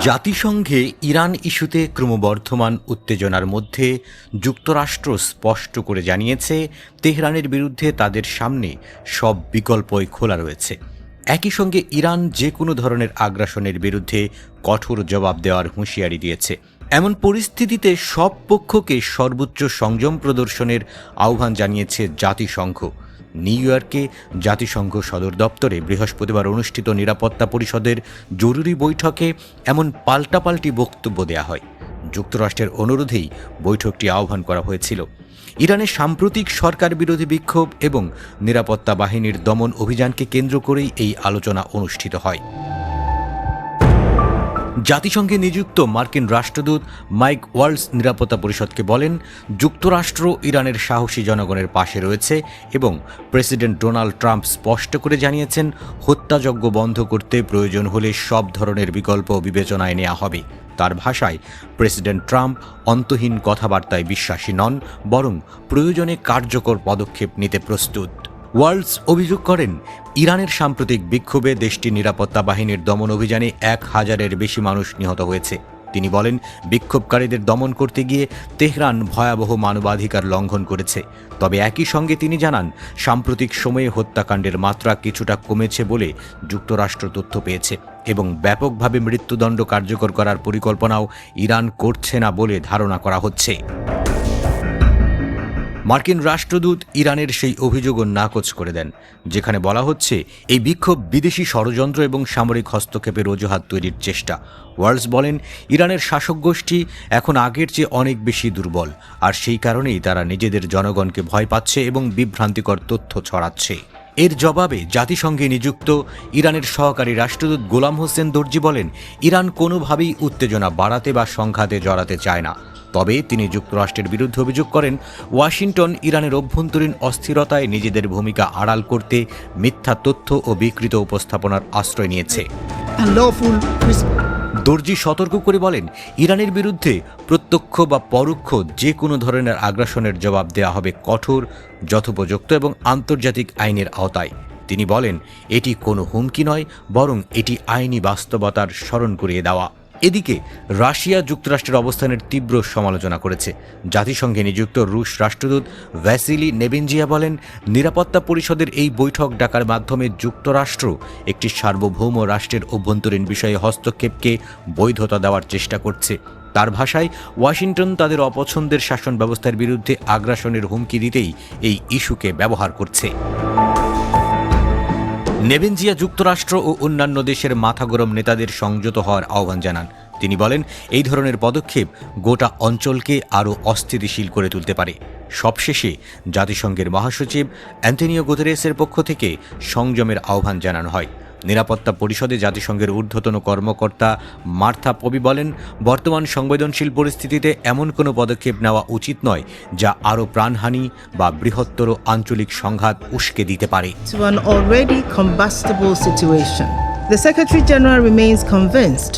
জাতিসংঘে ইরান ইস্যুতে ক্রমবর্ধমান উত্তেজনার মধ্যে যুক্তরাষ্ট্র স্পষ্ট করে জানিয়েছে তেহরানের বিরুদ্ধে তাদের সামনে সব বিকল্পই খোলা রয়েছে। একই সঙ্গে ইরান যে কোনো ধরনের আগ্রাসনের বিরুদ্ধে কঠোর জবাব দেওয়ার হুঁশিয়ারি দিয়েছে। এমন পরিস্থিতিতে সব পক্ষকে সর্বোচ্চ সংযম প্রদর্শনের আহ্বান জানিয়েছে জাতিসংঘ। নিউ ইয়র্কে জাতিসংঘ সদর দপ্তরে বৃহস্পতিবার অনুষ্ঠিত নিরাপত্তা পরিষদের জরুরি বৈঠকে এমন পাল্টাপাল্টি বক্তব্য দেয়া হয়। যুক্তরাষ্ট্রের অনুরোধেই বৈঠকটি আহ্বান করা হয়েছিল। ইরানের সাম্প্রতিক সরকার বিরোধী বিক্ষোভ এবং নিরাপত্তা বাহিনীর দমন অভিযানকে কেন্দ্র করেই এই আলোচনা অনুষ্ঠিত হয়। জাতিসংঘে নিযুক্ত মার্কিন রাষ্ট্রদূত মাইক ওয়ালস নিরাপত্তা পরিষদকে বলেন, যুক্তরাষ্ট্র ইরানের সাহসী জনগণের পাশে রয়েছে এবং প্রেসিডেন্ট ডোনাল্ড ট্রাম্প স্পষ্ট করে জানিয়েছেন হত্যাযজ্ঞ বন্ধ করতে প্রয়োজন হলে সব ধরনের বিকল্প বিবেচনায় নেওয়া হবে। তার ভাষায়, প্রেসিডেন্ট ট্রাম্প অন্তহীন কথাবার্তায় বিশ্বাসী নন, বরং প্রয়োজনে কার্যকর পদক্ষেপ নিতে প্রস্তুত। ওয়ালস অভিযোগ করেন, ইরানের সাম্প্রতিক বিক্ষোভে দেশটির নিরাপত্তা বাহিনীর দমন অভিযানে 1000-এর বেশি মানুষ নিহত হয়েছে। তিনি বলেন, বিক্ষোভকারীদের দমন করতে গিয়ে তেহরান ভয়াবহ মানবাধিকার লঙ্ঘন করেছে। তবে একই সঙ্গে তিনি জানান, সাম্প্রতিক সময়ে হত্যাকাণ্ডের মাত্রা কিছুটা কমেছে বলে যুক্তরাষ্ট্র তথ্য পেয়েছে এবং ব্যাপকভাবে মৃত্যুদণ্ড কার্যকর করার পরিকল্পনাও ইরান করছে না বলে ধারণা করা হচ্ছে। মার্কিন রাষ্ট্রদূত ইরানের সেই অভিযোগও নাকচ করে দেন, যেখানে বলা হচ্ছে এই বিক্ষোভ বিদেশি ষড়যন্ত্র এবং সামরিক হস্তক্ষেপের অজুহাত তৈরির চেষ্টা। ওয়ালস বলেন, ইরানের শাসক গোষ্ঠী এখন আগের চেয়ে অনেক বেশি দুর্বল, আর সেই কারণেই তারা নিজেদের জনগণকে ভয় পাচ্ছে এবং বিভ্রান্তিকর তথ্য ছড়াচ্ছে। এর জবাবে জাতিসংঘে নিযুক্ত ইরানের সহকারী রাষ্ট্রদূত গোলাম হোসেন দর্জি বলেন, ইরান কোনোভাবেই উত্তেজনা বাড়াতে বা সংঘাতে জড়াতে চায় না। তবে তিনি যুক্তরাষ্ট্রের বিরুদ্ধে অভিযোগ করেন, ওয়াশিংটন ইরানের অভ্যন্তরীণ অস্থিরতায় নিজেদের ভূমিকা আড়াল করতে মিথ্যা তথ্য ও বিকৃত উপস্থাপনার আশ্রয় নিয়েছে। দর্জি সতর্ক করে বলেন, ইরানের বিরুদ্ধে প্রত্যক্ষ বা পরোক্ষ যে কোনো ধরনের আগ্রাসনের জবাব দেওয়া হবে কঠোর, যথোপযুক্ত এবং আন্তর্জাতিক আইনের আওতায়। তিনি বলেন, এটি কোনো হুমকি নয়, বরং এটি আইনি বাস্তবতার স্মরণ করিয়ে দেওয়া। এদিকে রাশিয়া যুক্তরাষ্ট্রের অবস্থানের তীব্র সমালোচনা করেছে। জাতিসংঘে নিযুক্ত রুশ রাষ্ট্রদূত ভ্যাসিলি নেবেনজিয়া বলেন, নিরাপত্তা পরিষদের এই বৈঠক ডাকার মাধ্যমে যুক্তরাষ্ট্র একটি সার্বভৌম রাষ্ট্রের অভ্যন্তরীণ বিষয়ে হস্তক্ষেপকে বৈধতা দেওয়ার চেষ্টা করছে। তার ভাষায়, ওয়াশিংটন তাদের অপছন্দের শাসন ব্যবস্থার বিরুদ্ধে আগ্রাসনের হুমকি দিতেই এই ইস্যুকে ব্যবহার করছে। নেবেনজিয়া যুক্তরাষ্ট্র ও অন্যান্য দেশের মাথাগরম নেতাদের সংযত হওয়ার আহ্বান জানান। তিনি বলেন, এই ধরনের পদক্ষেপ গোটা অঞ্চলকে আরও অস্থিতিশীল করে তুলতে পারে। সবশেষে জাতিসংঘের মহাসচিব অ্যান্টোনিও গুতেরেসের পক্ষ থেকে সংযমের আহ্বান জানানো হয়। নিরাপত্তা পরিষদে জাতিসংঘের ঊর্ধ্বতন কর্মকর্তা মার্থা পবি বলেন, বর্তমান সংবেদনশীল পরিস্থিতিতে এমন কোনো পদক্ষেপ নেওয়া উচিত নয় যা আরও প্রাণহানি বা বৃহত্তর আঞ্চলিক সংঘাত উস্কে দিতে পারে। To an already combustible situation, the Secretary General remains convinced